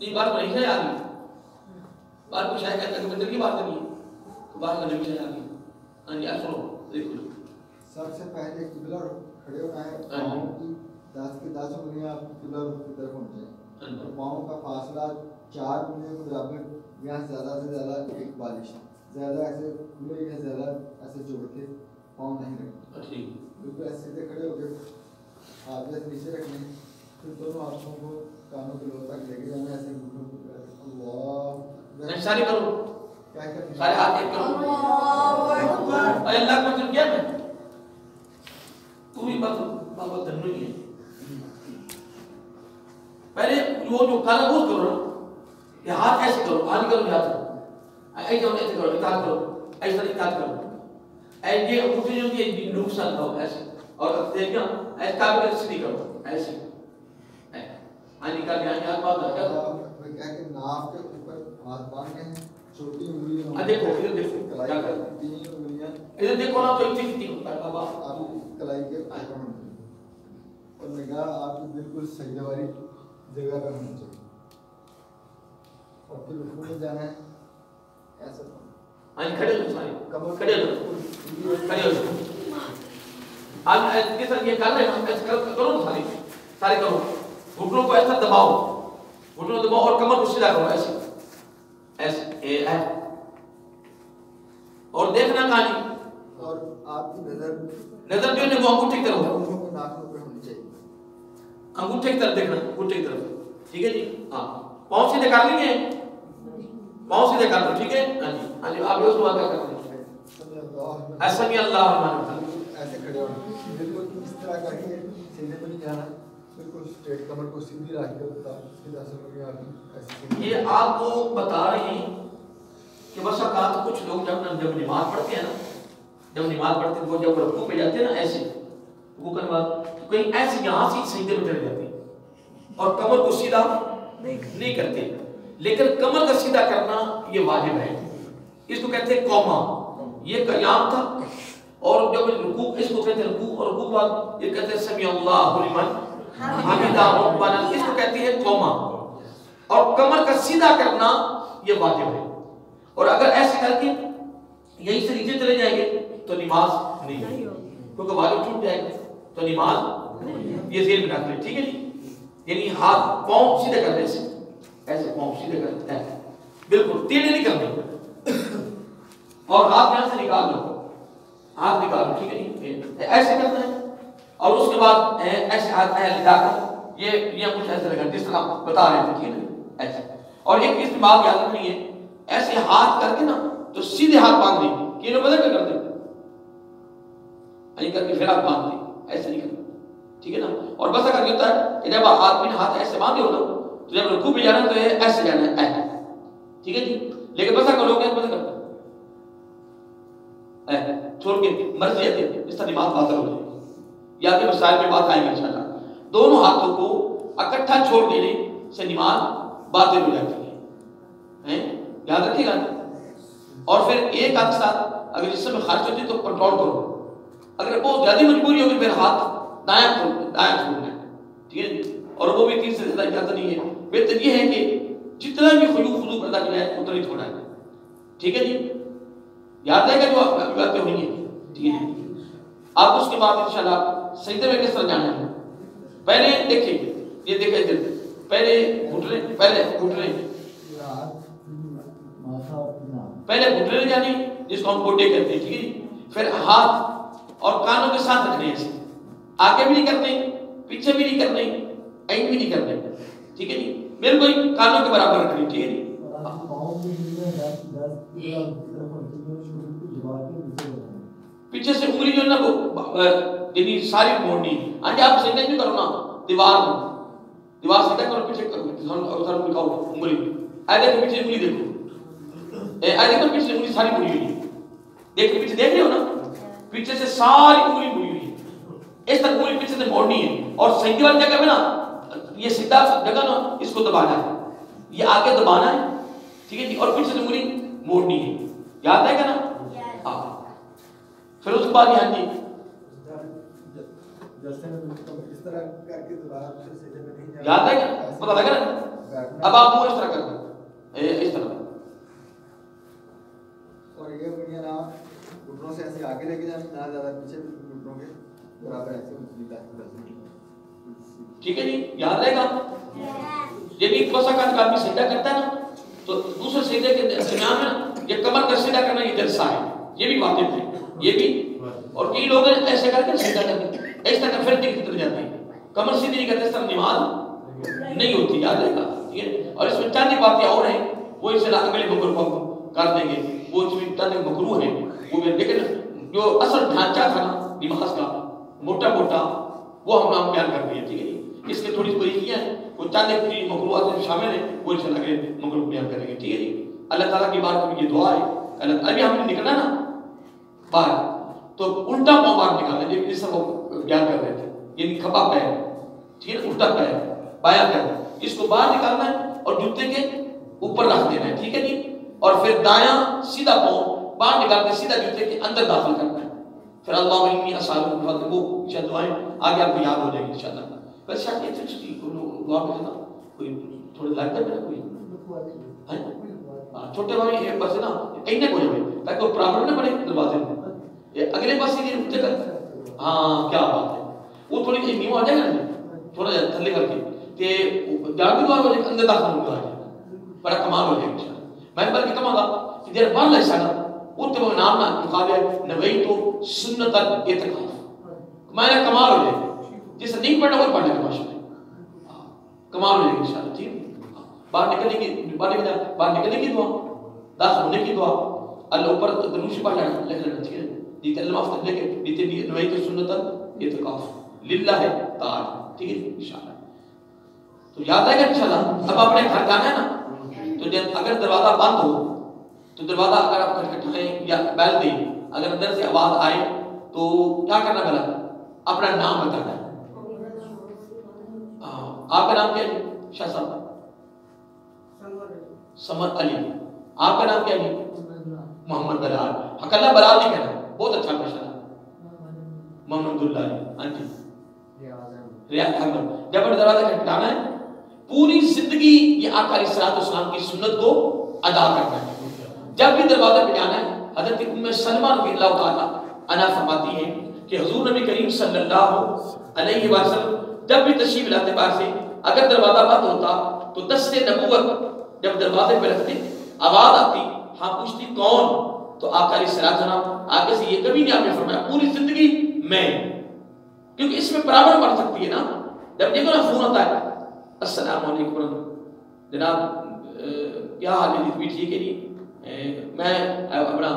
نہیں بات نہیں ہے آگے بات کو شاید کہتا ہے کہ بندر کی بات نہیں ہے تو بات کا نہیں ہے آگے. ہاں جی سنو دیکھو سب سے پہلے قبلہ کھڑے ہونا ہے. پاؤں کی 10 کی 10 انگلیاں آپ کی قبلہ رخ کی طرف ہونی چاہیے اور پاؤں کا فاصلہ 4 انگلیوں کے برابر یا زیادہ سے زیادہ ایک بالش. زیادہ ایسے کھلے یا زیادہ ایسے جوڑ کے پاؤں نہیں رکھنے. بالکل ایسے سیدھے کھڑے ہو کے ہاتھ جیسے نیچے رکھنے. پھر دونوں ہاتھوں کو کانوں کے لوگ تک لے کے جانا. ایسے اللہ سارے کرو کیا کریں سارے ہاتھ ایک کرو. اے اللہ کو چل کیا میں تو بھی بات بابا دھنو ہی ہے. پہلے وہ جو کالا گوشت کرو نا یہ ہاتھ ایسے کرو آج کرو ہاتھ ایسے کرو اطاعت کرو ایسا اطاعت کرو ایسے انگوٹھی جو کہ نقصان کرو ایسے اور دیکھنا ایسے کابل سے سیدھی کرو ایسے آنی کا بھی آنی ہاتھ باندھ رکھا کیا کہ ناف کے اوپر ہاتھ باندھ کے چھوٹی انگلیاں دیکھو ادھر دیکھو کیا کر 3 انگلیاں ادھر دیکھو نا تو اتنی ہوتا ہے بابا آپ کی کلائی کے اوپر ہونی اور نگاہ آپ کی بالکل سجدے والی جگہ پر ہونی چاہیے. اور پھر رکوع میں جانا ہے ایسا آنی کھڑے ہو سارے کھڑے ہو کھڑے ہو آج کے ساتھ یہ کر رہے ہیں ایسا کرو نا سارے کرو. گھٹنوں کو ایسا دباؤ گھٹنوں دباؤ اور کمر کو سیدھا کرو ایسے ایسے اور دیکھنا کہانی اور آپ کی نظر جو ہے وہ انگوٹھے کی طرف ناخنوں پہ ہونی چاہیے. انگوٹھے کی طرف دیکھنا انگوٹھے کی طرف ٹھیک ہے جی. ہاں پاؤں سیدھے کر لیں گے پاؤں سیدھے کر لو ٹھیک ہے. ہاں جی ہاں جی آپ یہ دعا کیا کرتے ہیں سمی اللہ الرحمن ایسے کھڑے ہو بالکل اس طرح کر کے سیدھے پہ نہیں جانا. بالکل اسٹریٹ کمر کو سیدھی رکھ کے سیدھا سر ایسے. یہ آپ کو بتا رہے ہیں کہ بس اوقات کچھ لوگ جب نماز پڑھتے ہیں نا جب نماز پڑھتے ہیں وہ جب رکوع پہ جاتے ہیں نا ایسے رکوع کرنے بعد تو کہیں ایسے یہاں سے سجدے میں چلے جاتے ہیں اور کمر کو سیدھا نہیں کرتے. لیکن کمر کا سیدھا کرنا یہ واجب ہے. اس کو کہتے ہیں قوما. یہ قیام تھا اور جب رکوع اس کو کہتے ہیں رکوع اور رکوع بعد یہ کہتے ہیں سمی اللہ لمن حمیدہ ربنا اس کو کہتے ہیں قوما. اور کمر کا سیدھا کرنا یہ واجب ہے. اور اگر ایسے کر کے یہیں سے نیچے چلے جائیں گے تو نماز نہیں ہوگی کیونکہ واجب چھوٹ جائے گا تو نماز یہ ذہن میں رکھ لیں ٹھیک ہے جی. یعنی ہاتھ پاؤں سیدھے کر دیں ایسے پاؤں سیدھے کر دیں بالکل ٹیڑھے نہیں کرنے اور ہاتھ یہاں سے نکال لو ہاتھ نکال لو ٹھیک ہے جی. ایسے کرنا ہے اور اس کے بعد ایسے ہاتھ لٹا کر یہ کچھ ایسے لگا جس طرح بتا رہے تھے ٹھیک ہے ایسے. اور ایک اس بات یاد رکھنی ہے ایسے ہاتھ کر کے نا تو سیدھے ہاتھ باندھ دیں کہ انہوں بدل کے کر دیں نہیں کر کے پھر ہاتھ باندھ دیں ایسے نہیں کرنا ٹھیک ہے نا. اور بس اگر یہ ہوتا ہے کہ جب آدمی نے ہاتھ ایسے باندھے ہو نا تو جب رکوع پہ جانا ہے تو یہ ایسے جانا ہے ٹھیک ہے جی. لیکن بس اگر لوگ بس کرتے چھوڑ کے مرضی ہے اس طرح نماز باطل ہو جائے گی. یا کہ مسائل میں بات آئیں گے انشاءاللہ. دونوں ہاتھوں کو اکٹھا چھوڑ دینے سے نماز باطل ہو جاتی ہے یاد رکھیے گا. اور پھر ایک ہاتھ ساتھ اگر جس میں خارج ہوتی ہے تو کنٹرول کرو. اگر بہت زیادہ مجبوری ہوگی پھر ہاتھ دائیں چھوڑنا ہے ٹھیک ہے. اور وہ بھی 3 سے زیادہ اجازت نہیں ہے. بہتر یہ ہے کہ جتنا بھی خضوع پیدا کیا ہے اتنا ہی چھوڑا ہے ٹھیک ہے جی. یاد رہے گا جو آپ باتیں ہوئی ہیں ٹھیک ہے. آپ اس کے بعد انشاءاللہ سجدے میں کس طرح جانا ہے پہلے دیکھیں یہ دیکھیں ادھر پہلے گھٹنے جانے جس کو ہم گوٹے کہتے ہیں ٹھیک ہے. پھر ہاتھ اور کانوں کے ساتھ رکھنے ہیں آگے بھی نہیں کرنے پیچھے بھی نہیں کرنے اینڈ بھی نہیں کرنے ٹھیک ہے جی. بالکل کانوں کے برابر رکھنے ٹھیک ہے جی. پیچھے سے انگلی جو ہے نا وہ یعنی ساری موڑنی آج آپ سجدہ بھی کرو نا دیوار سیدھا کرو پیچھے کرو ادھر نکاؤ انگلی آئے دیکھو پیچھے انگلی دیکھو آئے دیکھو پیچھے انگلی ساری مڑی ہوئی ہے دیکھو پیچھے دیکھ رہے ہو نا پیچھے سے ساری انگلی مڑی ہوئی ہے اس طرح انگلی پیچھے سے موڑنی ہے. اور سجدے والی جگہ میں نا یہ سیدھا جگہ نا اس کو دبانا ہے یہ آگے دبانا ہے ٹھیک ہے جی. اور پیچھے سے انگلی موڑنی ہے یاد رہے گا نا. ہاں پھر اس کے بعد یہاں جی یاد ہے پتہ لگا نا اب آپ وہ اس طرح کرتے ہیں اس طرح اور یہ بنیا نا گھٹنوں سے ایسے آگے لے کے جانا نہ زیادہ پیچھے گھٹنوں کے برابر ایسے ٹھیک ہے جی یاد رہے گا یہ بھی کوسا کا آدمی سجدہ کرتا ہے نا تو دوسرے سجدے کے درمیان میں یہ کمر کا سجدہ کرنا یہ جلسہ ہے یہ بھی واجب ہے یہ بھی اور کئی لوگ ایسے کر کے سجدہ کرتے ہیں اس طرح پھر دل اتر جاتے ہیں کمر سیدھی نہیں کرتے اس طرح نماز نہیں ہوتی یاد رہے گا ٹھیک ہے اور اس میں چند باتیں اور ہیں وہ انشاءاللہ اگلے مکر کو کر دیں گے وہ چند مکروہ ہیں وہ لیکن جو اصل ڈھانچہ تھا نا نماز کا موٹا موٹا وہ ہم بیان کر دیا ٹھیک ہے اس کے تھوڑی باریکیاں ہیں وہ چند ایک مکروہات میں شامل ہیں وہ انشاءاللہ اگلے مکر کو بیان کریں گے ٹھیک ہے جی اللہ تعالیٰ کی بات میں یہ دعا ہے اللہ ابھی ہم نے نکلنا نا باہر تو الٹا پاؤں باہر نکالنا جب اس طرح وہ بیان کر رہے تھے یعنی کھپا پیر ٹھیک ہے الٹا پیر بایاں پیر اس کو باہر نکالنا ہے اور جوتے کے اوپر رکھ دینا ہے ٹھیک ہے جی اور پھر دایاں سیدھا پاؤں باہر نکال کے سیدھا جوتے کے اندر داخل کرنا ہے پھر اللہ انی اسالک بفضلک وہ انشاءاللہ دعائیں آگے آپ کو یاد ہو جائے گی انشاءاللہ بس شاید یہ تھے دعا میں نا کوئی تھوڑے لگتا ہے کوئی چھوٹے بھائی ایک بس نا اینے کو جائے تاکہ وہ پرابلم نہ پڑے دروازے میں اگلے پاس ہی رکتے کر ہاں کیا بات ہے وہ تھوڑی سی نیو آ جائے گا تھوڑا جا تھلے کر کے کہ جان بھی دعا ہو جائے اندر داخل ہو جائے بڑا کمال ہو جائے گا میں بلکہ کہوں گا کہ دیر بار لے سکتا وہ تو نام نہ مقابل نوئی تو سنت اعتکاف میں نے کمال ہو جائے جسے نہیں پڑھنا وہی پڑھنے کا ماشاء کمال ہو جائے گا انشاءاللہ ٹھیک باہر نکلنے کی دعا داخل ہونے کی دعا اللہ اوپر دروش پڑھ لینا لکھ لینا ٹھیک ہے دیتے اللہ معاف لے کے دیتے بھی نوئی تو سنت اعتکاف للہ ہے تعالی ٹھیک ہے انشاءاللہ تو یاد ہے کہ انشاءاللہ اب اپنے گھر جانا ہے نا تو جب اگر دروازہ بند ہو تو دروازہ اگر آپ کھٹکھٹائیں یا بیل دیں اگر اندر سے آواز آئے تو کیا کرنا پہلا اپنا نام بتانا ہے آپ کا نام کیا ہے شاہ صاحب سمر علی آپ کا نام کیا ہے محمد بلال حق اللہ بلال نہیں کہنا بہت اچھا ماشاء اللہ محمد اللہ علی ہاں جی ریاض احمد جب دروازہ کھٹکھٹانا ہے پوری زندگی یہ آقا علیہ الصلوۃ والسلام کی سنت کو ادا کرنا ہے جب بھی دروازہ پہ جانا ہے حضرت ام سلمہ رضی اللہ تعالیٰ عنہا فرماتی ہے کہ حضور نبی کریم صلی اللہ علیہ وسلم جب بھی تشریف لاتے باہر سے اگر دروازہ بند ہوتا تو دست نبوت جب دروازے پہ رکھتے آواز آتی ہاں پوچھتی کون تو آقا علیہ الصلوۃ والسلام آگے سے یہ کبھی نہیں آپ نے فرمایا پوری زندگی میں کیونکہ اس میں برابر بڑھ سکتی ہے نا جب دیکھو نا فون ہوتا ہے السلام علیکم جناب کیا حال ہے بھی ٹھیک ہے جی میں اپنا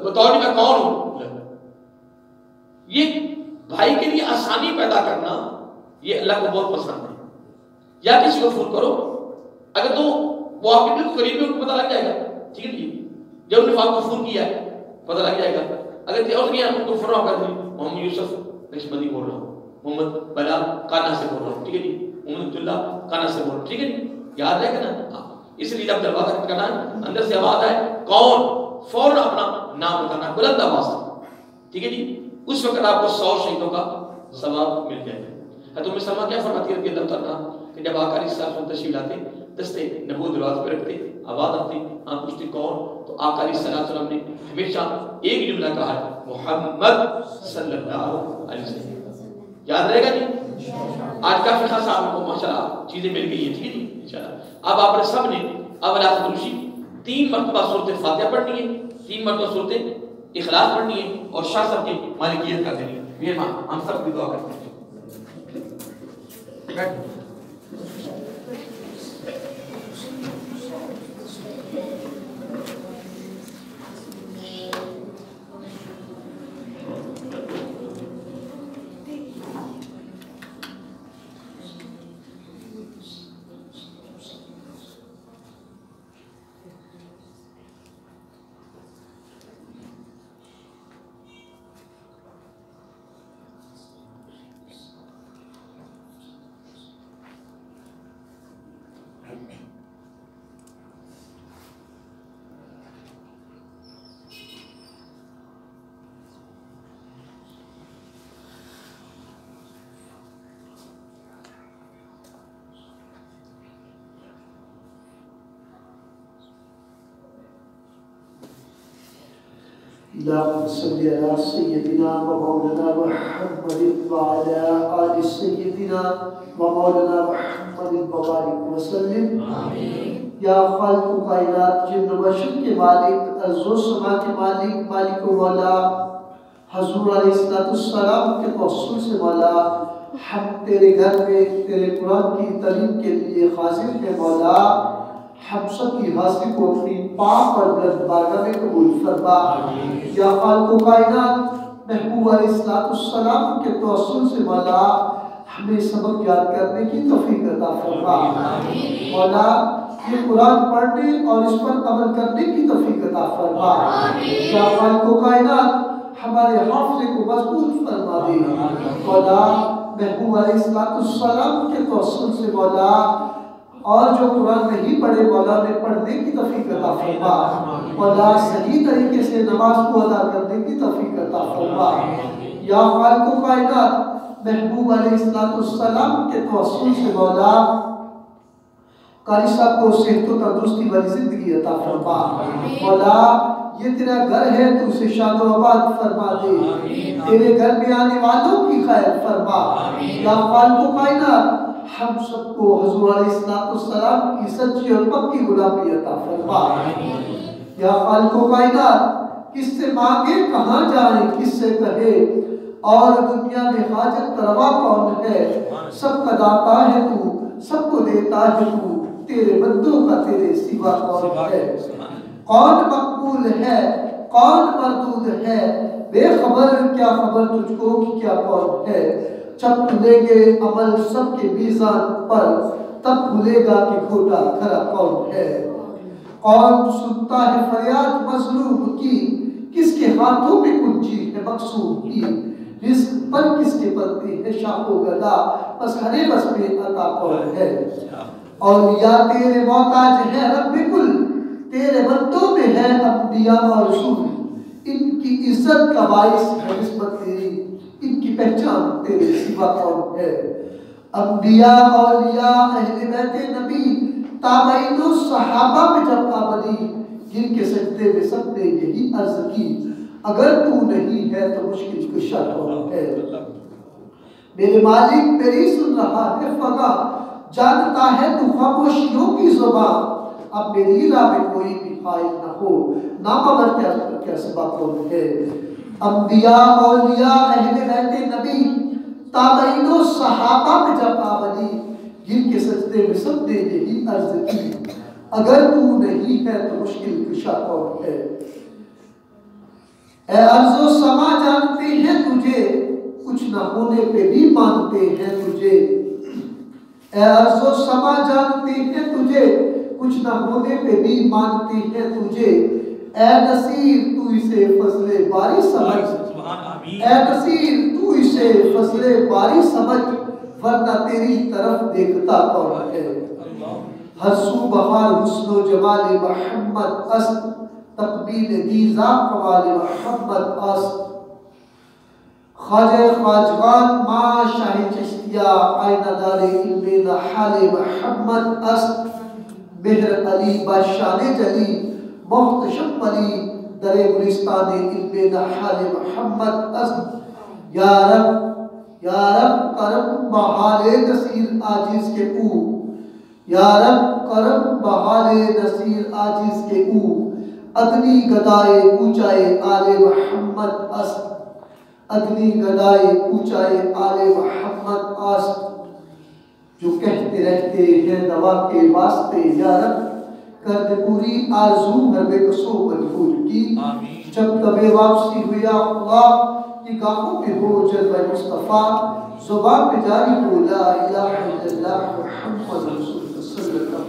بتاؤ میں کون ہوں یہ بھائی کے لیے آسانی پیدا کرنا یہ اللہ کو بہت پسند ہے یا کسی کو فون کرو اگر تو وہ آپ کے بالکل قریب ہے ان کو پتہ لگ جائے گا ٹھیک ہے جی جب انہوں نے آپ کو فون کیا ہے پتہ لگ جائے گا اگر اور کیا ان کو فون ہوگا محمد یوسف نشمدی بول رہا ہوں محمد بلال کانا سے بول رہا ہوں ٹھیک ہے جی محمد اللہ کانا سے بول رہا ہوں ٹھیک ہے جی یاد رہے گا نا اس لیے جب دروازہ کھٹکھٹانا ہے اندر سے آواز آئے کون فوراً اپنا نام بتانا بلند آواز ٹھیک ہے جی اس وقت آپ کو 100 شہیدوں کا ثواب مل جائے گا حضرت ام سلمہ کیا فرماتی ہے اللہ تعالیٰ کہ جب آقا علیہ الصلوۃ والسلام تشریف لاتے دستے نبوت دروازے پہ رکھتے آواز آتی ہاں پوچھتے کون تو آقا علیہ الصلوۃ والسلام نے ہمیشہ ایک جملہ کہا ہے محمد صلی اللہ علیہ وسلم یاد رہے گا جی آج کافی خاصا آپ کو ماشاءاللہ چیزیں مل گئی ہیں ٹھیک ہے جی انشاءاللہ اب آپ نے سب نے اول آخر دروشی 3 مرتبہ سورۃ فاتحہ پڑھنی ہے 3 مرتبہ سورۃ اخلاص پڑھنی ہے اور شاہ صاحب کی مالکیت کر دینی ہے یہ ہم سب کی دعا کرتے ہیں اللهم صل على سيدنا ومولانا محمد وعلى آل سيدنا ومولانا محمد وبارك وسلم یا خالق کائنات جن و بشر کے مالک ارض و سما کے مالک مالک و مولا حضور علیہ السلام کے توسل سے مولا ہم تیرے گھر میں تیرے قرآن کی تعلیم کے لیے حاضر ہیں مولا ہم سب کی حاضری کو اپنی پاک اور بلند بارگاہ میں قبول فرما یا خالق کائنات محبوب علیہ السلام کے توسل سے مولا ہمیں سبق یاد کرنے کی توفیق عطا فرما مولا یہ قرآن پڑھنے اور اس پر عمل کرنے کی توفیق عطا فرما یا خالق کائنات ہمارے حافظے کو مضبوط فرما دے مولا محبوب علیہ السلام کے توسل سے مولا اور جو قرآن نہیں پڑھے مولا نے پڑھنے کی توفیق عطا فرما مولا صحیح طریقے سے نماز کو ادا کرنے کی توفیق عطا فرما یا خالق کائنات محبوب علیہ السلام کے توسل سے مولا قاری صاحب کو صحت و تندرستی والی زندگی عطا فرما مولا یہ تیرا گھر ہے تو اسے شاد و آباد فرما دے تیرے گھر میں آنے والوں کی خیر فرما یا خالق کائنات ہم سب کو حضور علیہ السلام کی سچی اور پکی غلامی عطا فرما یا خالق کائنات کس سے مانگے کہاں جائیں کس سے کہے اور دنیا میں حاجت روا کون ہے سب کا داتا ہے تو سب کو دیتا ہے تو تیرے بندوں کا تیرے سوا کون ہے کون مقبول ہے کون مردود ہے بے خبر کیا خبر تجھ کو کہ کیا کون ہے جب تلیں گے عمل سب کے میزان پر تب بھولے گا کہ کھوٹا کھرا کون ہے کون سنتا ہے فریاد مظلوم کی کس کے ہاتھوں میں کنجی ہے مقصود کی رزق پر کس کے پلتی ہے شاہ و گدا بس ہرے بس میں عطا کون ہے اولیاء تیرے محتاج ہے رب کل تیرے بندوں میں ہے انبیاء اور رسول ان کی عزت کا باعث ہے نسبت تیری ان کی پہچان تیرے سوا کون ہے انبیاء اولیاء اہل بیت نبی تابعین و صحابہ میں جب آمدی جن کے سجدے میں سب نے یہی عرض کی اگر تو نہیں ہے تو مشکل کشا کون ہے میرے مالک میری سن رہا ہے فغا جانتا ہے تو خاموشیوں کی زبان اب میری راہ میں کوئی بھی فائل نہ ہو نامور کیا سبا کون ہے انبیاء اولیاء اہل بیت نبی تابعین و صحابہ میں جب آمدی جن کے سجدے میں سب نے یہی عرض کی اگر تو نہیں ہے تو مشکل کشا کون ہے اے ارض و سما جانتے ہیں تجھے کچھ نہ ہونے پہ بھی مانتے ہیں تجھے اے ارض و سما جانتے ہیں تجھے کچھ نہ ہونے پہ بھی مانتے ہیں تجھے اے نصیر تو اسے فضل باری سمجھ اے نصیر تو اسے فضل باری سمجھ ورنہ تیری طرف دیکھتا کون ہے ہر سو بہار حسن و جمال محمد است تقبیل دیزا قوال محمد است خواجہ خواجگان ما شاہ چشتیہ آئینہ دار علم نحال محمد است بہر علی بادشاہ جلی محتشم علی در گلستان علم نحال محمد است یا رب کرم بحال نصیر عاجز کے او یا رب کرم بحال نصیر عاجز کے او ادنی گدائے اونچائے آل محمد است ادنی گدائے اونچائے آل محمد است جو کہتے رہتے ہیں دوا کے واسطے یا رب کر دے پوری آرزو ہر بے قصو مجبور کی جب تبے واپسی ہوئی اللہ کی گاہوں پہ ہو جلوہ مصطفیٰ زبان پہ جاری ہو لا الہ الا اللہ محمد رسول اللہ صلی اللہ